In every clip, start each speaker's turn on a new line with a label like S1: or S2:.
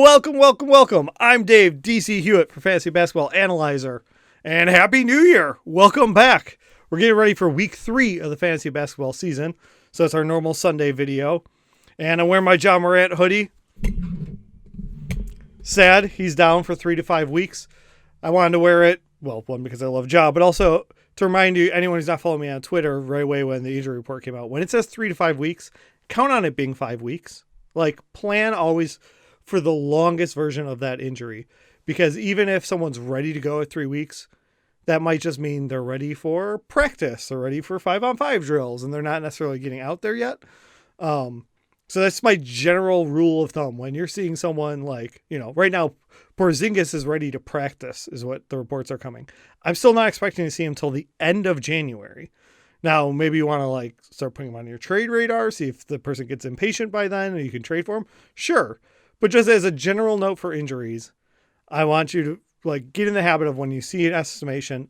S1: Welcome. I'm Dave, DC Hewitt for Fantasy Basketball Analyzer, and Happy New Year. Welcome back. We're getting ready for week 3 of the fantasy basketball season, so it's our normal Sunday video, and I'm wearing my John Morant hoodie. Sad, he's down for 3 to 5 weeks. I wanted to wear it, well, one, because I love Ja, but also to remind you, anyone who's not following me on Twitter right away when the injury report came out, when it says 3 to 5 weeks, count on it being 5 weeks. Like, plan always for the longest version of that injury, because even if someone's ready to go at 3 weeks, that might just mean they're ready for practice, they're ready for 5-on-5 drills, and they're not necessarily getting out there yet. So that's my general rule of thumb. When you're seeing someone like, right now, Porzingis is ready to practice is what the reports are coming. I'm still not expecting to see him until the end of January. Now, maybe you want to start putting him on your trade radar, see if the person gets impatient by then and you can trade for him. Sure. But just as a general note for injuries, I want you to get in the habit of when you see an estimation,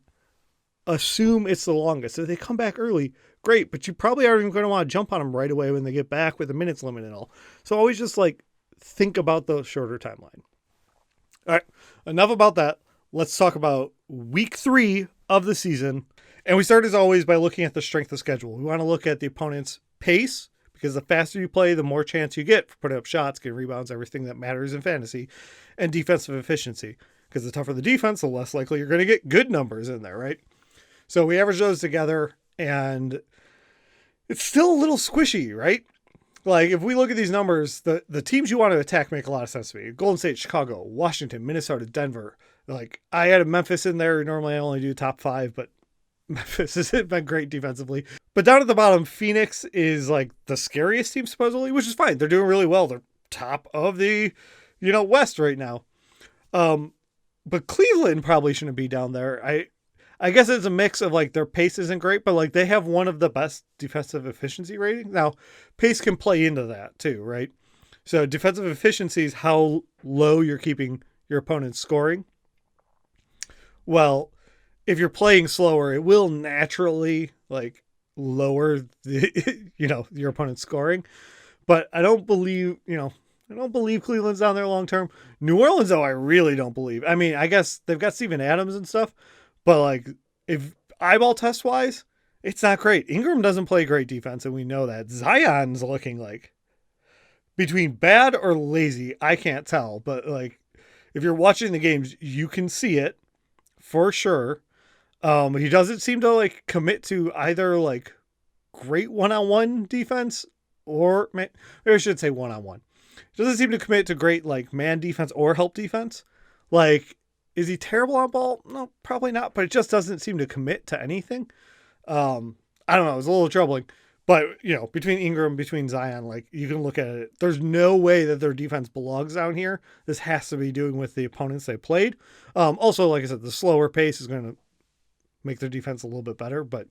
S1: assume it's the longest. If they come back early, great, but you probably aren't even going to want to jump on them right away when they get back with a minutes limit and all. So always just think about the shorter timeline. All right, enough about that. Let's talk about week 3 of the season. And we start as always by looking at the strength of schedule. We want to look at the opponent's pace, because the faster you play, the more chance you get for putting up shots, getting rebounds, everything that matters in fantasy, and defensive efficiency. Because the tougher the defense, the less likely you're going to get good numbers in there, right? So we average those together, and it's still a little squishy, right? If we look at these numbers, the teams you want to attack make a lot of sense to me. Golden State, Chicago, Washington, Minnesota, Denver. I added Memphis in there. Normally I only do top 5, but Memphis has been great defensively. But down at the bottom, Phoenix is the scariest team supposedly, which is fine. They're doing really well. They're top of the, West right now. But Cleveland probably shouldn't be down there. I guess it's a mix of their pace isn't great, but they have one of the best defensive efficiency ratings. Now, pace can play into that too, right? So defensive efficiency is how low you're keeping your opponent's scoring. Well, if you're playing slower, it will naturally lower the, your opponent's scoring. But I don't believe Cleveland's down there long term. New Orleans, though, I really don't believe. I mean, I guess they've got Steven Adams and stuff, but if eyeball test wise, it's not great. Ingram doesn't play great defense, and we know that. Zion's looking between bad or lazy. I can't tell, but if you're watching the games, you can see it for sure. He doesn't seem to commit to either great one-on-one defense, or maybe I should say one-on-one. He doesn't seem to commit to great man defense or help defense. Is he terrible on ball? No, probably not, but it just doesn't seem to commit to anything. I don't know. It's a little troubling, but between Ingram, between Zion, you can look at it. There's no way that their defense belongs down here. This has to be doing with the opponents they played. Also, like I said, the slower pace is going to make their defense a little bit better, but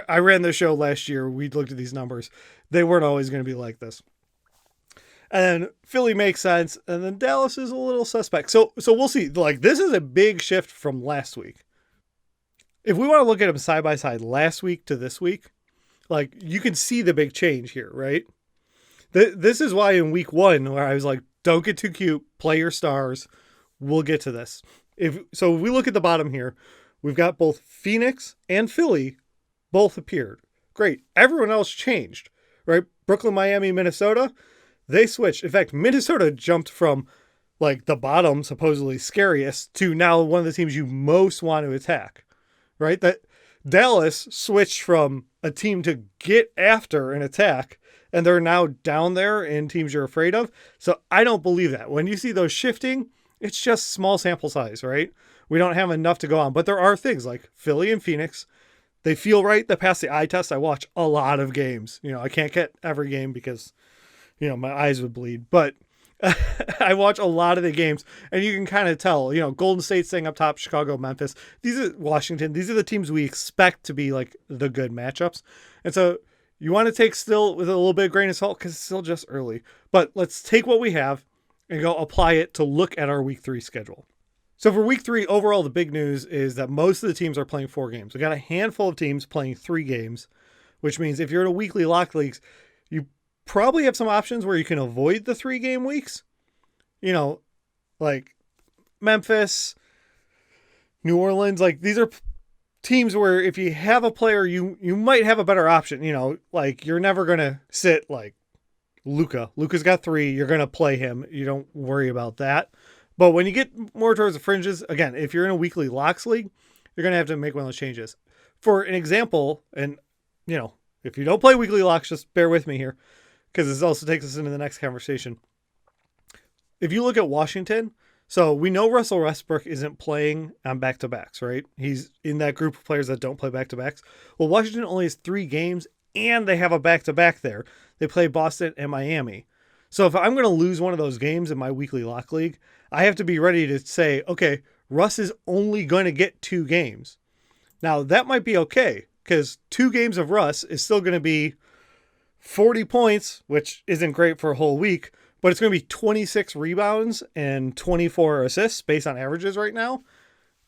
S1: I ran this show last year. We looked at these numbers. They weren't always going to be like this. And then Philly makes sense, and then Dallas is a little suspect. So we'll see. This is a big shift from last week. If we want to look at them side by side, last week to this week, you can see the big change here, right? This is why in week 1, where I was don't get too cute, play your stars. We'll get to this. If we look at the bottom here, we've got both Phoenix and Philly both appeared. Great. Everyone else changed, right? Brooklyn, Miami, Minnesota, they switched. In fact, Minnesota jumped from the bottom, supposedly scariest, to now one of the teams you most want to attack, right? That Dallas switched from a team to get after and attack, and they're now down there in teams you're afraid of. So I don't believe that. When you see those shifting, it's just small sample size, right? We don't have enough to go on, but there are things like Philly and Phoenix. They feel right. They pass the eye test. I watch a lot of games. I can't get every game because, my eyes would bleed, but I watch a lot of the games, and you can kind of tell, Golden State staying up top, Chicago, Memphis, Washington, these are the teams we expect to be the good matchups. And so you want to take still with a little bit of grain of salt because it's still just early, but let's take what we have and go apply it to look at our week 3 schedule. So for week 3, overall, the big news is that most of the teams are playing 4 games. We got a handful of teams playing 3 games, which means if you're in a weekly lock leagues, you probably have some options where you can avoid the 3-game weeks. like Memphis, New Orleans, like these are teams where if you have a player, you might have a better option. Like you're never gonna sit like Luka. Luka's got 3. You're gonna play him. You don't worry about that. But when you get more towards the fringes, again, if you're in a weekly locks league, you're gonna have to make one of those changes. For an example, and if you don't play weekly locks, just bear with me here, because this also takes us into the next conversation. If you look at Washington, so we know Russell Westbrook isn't playing on back-to-backs, right? He's in that group of players that don't play back-to-backs. Well, Washington only has 3 games, and they have a back-to-back there. They play Boston and Miami. So if I'm going to lose one of those games in my weekly lock league, I have to be ready to say, okay, Russ is only going to get 2 games. Now, that might be okay, because 2 games of Russ is still going to be 40 points, which isn't great for a whole week, but it's going to be 26 rebounds and 24 assists based on averages right now.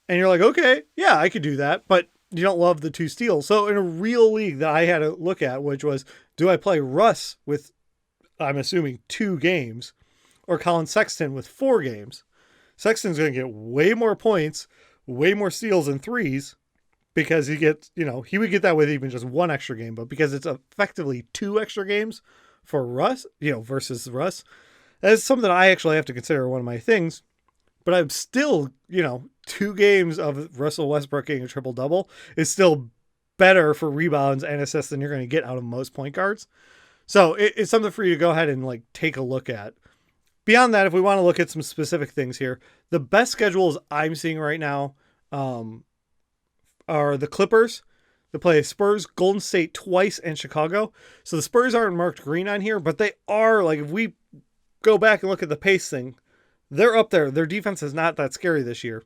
S1: And you're like, okay, yeah, I could do that, but you don't love the 2 steals. So in a real league that I had to look at, which was, do I play Russ with, I'm assuming, 2 games, or Colin Sexton with 4 games? Sexton's going to get way more points, way more steals and threes, because he gets, he would get that with even just 1 extra game, but because it's effectively 2 extra games for Russ, versus Russ, that is something I actually have to consider one of my things. But I'm still, 2 games of Russell Westbrook getting a triple-double is still better for rebounds and assists than you're going to get out of most point guards. So it's something for you to go ahead and take a look at. Beyond that, if we want to look at some specific things here, the best schedules I'm seeing right now are the Clippers. They play Spurs, Golden State twice, and Chicago. So the Spurs aren't marked green on here, but they are, if we go back and look at the pace thing, they're up there. Their defense is not that scary this year.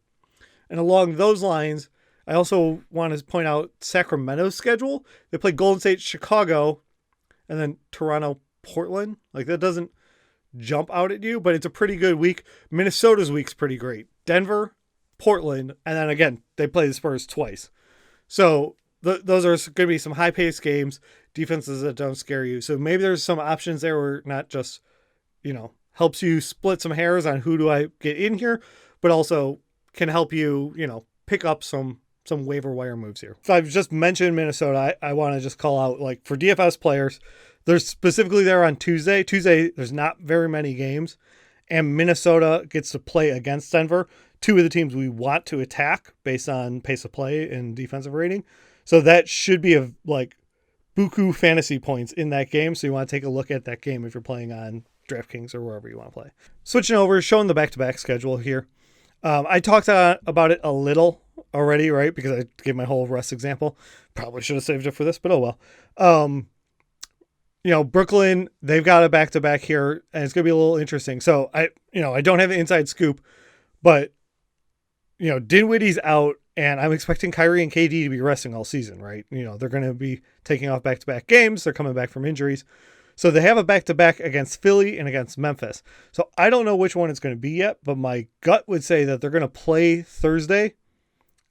S1: And along those lines, I also want to point out Sacramento's schedule. They play Golden State, Chicago, and then Toronto, Portland. That doesn't jump out at you, but it's a pretty good week. Minnesota's week's pretty great. Denver, Portland, and then again, they play the Spurs twice. So those are going to be some high-paced games, defenses that don't scare you. So maybe there's some options there where not just, helps you split some hairs on who do I get in here, but also can help you, pick up some waiver wire moves here. So I've just mentioned Minnesota. I want to just call out, for DFS players, they're specifically there on Tuesday. Tuesday, there's not very many games, and Minnesota gets to play against Denver, 2 of the teams we want to attack based on pace of play and defensive rating. So that should be buku fantasy points in that game. So you want to take a look at that game if you're playing on DraftKings or wherever you want to play. Switching over, showing the back-to-back schedule here. I talked about it a little already, right? Because I gave my whole Russ example. Probably should have saved it for this, but oh well. Brooklyn, they've got a back-to-back here, and it's going to be a little interesting. So I don't have the inside scoop, but Dinwiddie's out, and I'm expecting Kyrie and KD to be resting all season, right? They're going to be taking off back-to-back games. They're coming back from injuries. So they have a back-to-back against Philly and against Memphis. So I don't know which one it's going to be yet, but my gut would say that they're going to play Thursday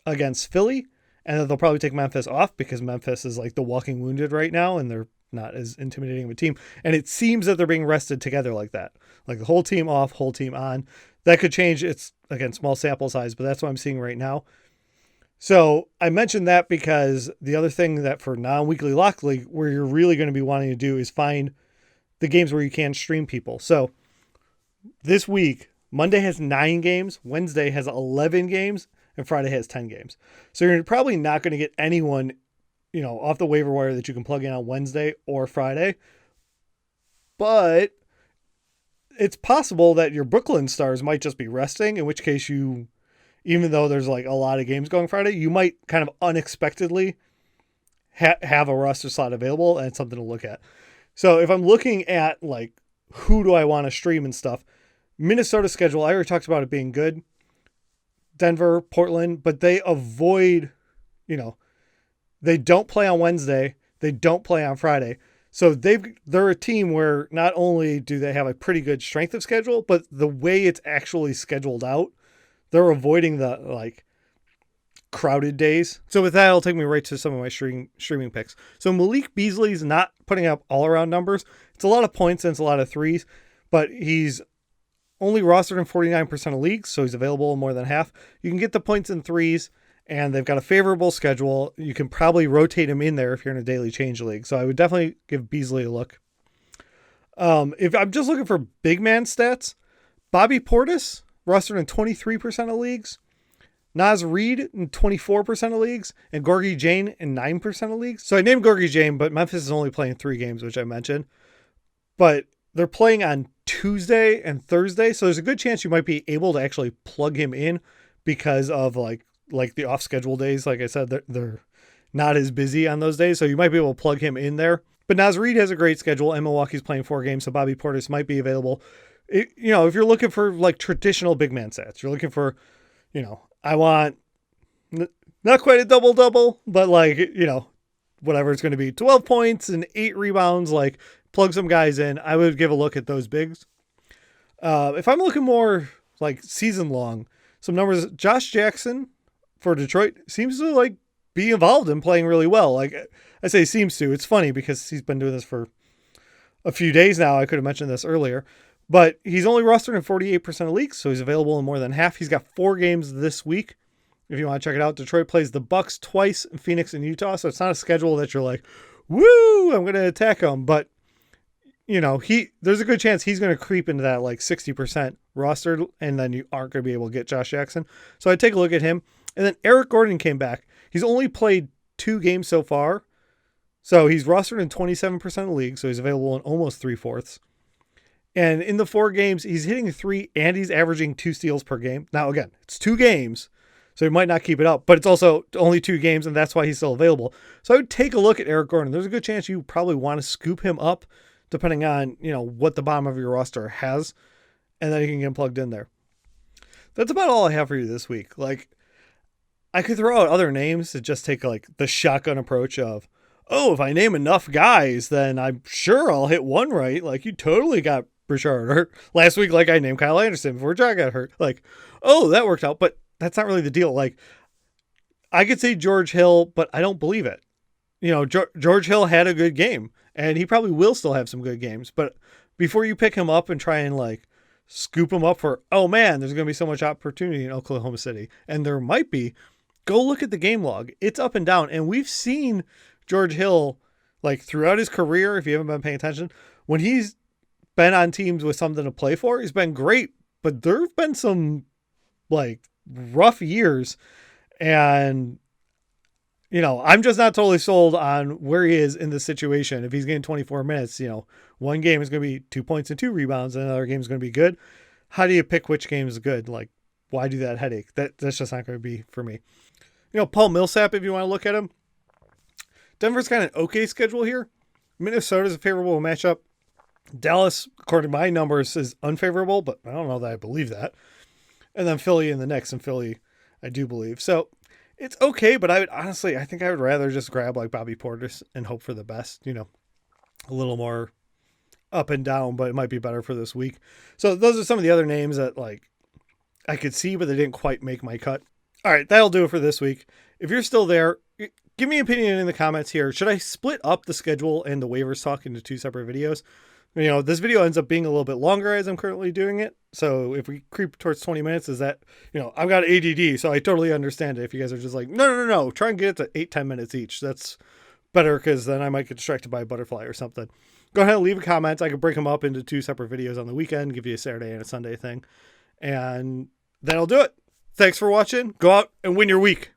S1: against Philly, and that they'll probably take Memphis off because Memphis is the walking wounded right now, and they're not as intimidating of a team. And it seems that they're being rested together like that. The whole team off, whole team on. That could change. It's, again, small sample size, but that's what I'm seeing right now. So I mentioned that because the other thing that for non-weekly lock league, where you're really going to be wanting to do is find the games where you can stream people. So this week, Monday has 9 games, Wednesday has 11 games, and Friday has 10 games. So you're probably not going to get anyone, off the waiver wire that you can plug in on Wednesday or Friday. But it's possible that your Brooklyn stars might just be resting, in which case even though there's a lot of games going Friday, you might kind of unexpectedly have a roster slot available, and it's something to look at. So if I'm looking at who do I want to stream and stuff, Minnesota's schedule, I already talked about it being good. Denver, Portland, but they avoid, they don't play on Wednesday. They don't play on Friday. So they're a team where not only do they have a pretty good strength of schedule, but the way it's actually scheduled out, they're avoiding the crowded days. So with that, it'll take me right to some of my streaming picks. So Malik Beasley's not putting up all around numbers. It's a lot of points and it's a lot of threes, but he's only rostered in 49% of leagues, so he's available in more than half. You can get the points in threes, and they've got a favorable schedule. You can probably rotate him in there if you're in a daily change league. So I would definitely give Beasley a look. If I'm just looking for big man stats, Bobby Portis, rostered in 23% of leagues. Naz Reid in 24% of leagues, and Gorgie Jane in 9% of leagues. So I named Gorgie Jane, but Memphis is only playing 3 games, which I mentioned. But they're playing on Tuesday and Thursday, so there's a good chance you might be able to actually plug him in because of like the off schedule days. Like I said, they're not as busy on those days, so you might be able to plug him in there. But Naz Reid has a great schedule, and Milwaukee's playing 4 games, so Bobby Portis might be available. If you're looking for like traditional big man stats, you're looking for, I want not quite a double-double, but like, whatever it's going to be, 12 points and 8 rebounds, like plug some guys in. I would give a look at those bigs. If I'm looking more like season long, some numbers, Josh Jackson for Detroit seems to like be involved in playing really well. Like I say seems to, it's funny because he's been doing this for a few days now. I could have mentioned this earlier. But he's only rostered in 48% of leagues, so he's available in more than half. He's got 4 games this week. If you want to check it out, Detroit plays the Bucks twice, Phoenix and Utah. So it's not a schedule that you're like, woo, I'm going to attack him. But, there's a good chance he's going to creep into that like 60% rostered, and then you aren't going to be able to get Josh Jackson. So I'd take a look at him. And then Eric Gordon came back. He's only played 2 games so far. So he's rostered in 27% of leagues, so he's available in almost 3/4. And in the 4 games, he's hitting 3 and he's averaging 2 steals per game. Now, again, it's 2 games, so he might not keep it up, but it's also only 2 games, and that's why he's still available. So I would take a look at Eric Gordon. There's a good chance you probably want to scoop him up, depending on, what the bottom of your roster has, and then you can get him plugged in there. That's about all I have for you this week. Like, I could throw out other names to just take like the shotgun approach of, oh, if I name enough guys, then I'm sure I'll hit one right. Like, you totally got Richard hurt last week. Like, I named Kyle Anderson before John got hurt. Like, oh, that worked out. But that's not really the deal. Like, I could say George Hill, but I don't believe it. George Hill had a good game, and he probably will still have some good games. But before you pick him up and try and like scoop him up for, oh man, there's going to be so much opportunity in Oklahoma City, and there might be, go look at the game log. It's up and down. And we've seen George Hill, like throughout his career, if you haven't been paying attention, when he's been on teams with something to play for, he's been great. But there have been some like rough years, and I'm just not totally sold on where he is in this situation. If he's getting 24 minutes, one game is going to be 2 points and 2 rebounds, and another game is going to be good. How do you pick which game is good? Like, why do that headache? That's just not going to be for me. Paul Millsap, if you want to look at him, Denver's got an okay schedule here. Minnesota's a favorable matchup. Dallas, according to my numbers, is unfavorable, but I don't know that I believe that. And then Philly in the next, and Philly I do believe. So it's okay, but I think I would rather just grab like Bobby Portis and hope for the best, a little more up and down, but it might be better for this week. So those are some of the other names that like I could see, but they didn't quite make my cut. All right, that'll do it for this week. If you're still there, give me an opinion in the comments here. Should I split up the schedule and the waivers talk into 2 separate videos? This video ends up being a little bit longer as I'm currently doing it. So if we creep towards 20 minutes, is that, I've got ADD, so I totally understand it. If you guys are just like, no, try and get it to 8-10 minutes each. That's better, because then I might get distracted by a butterfly or something. Go ahead and leave a comment. I can break them up into 2 separate videos on the weekend, give you a Saturday and a Sunday thing. And that'll do it. Thanks for watching. Go out and win your week.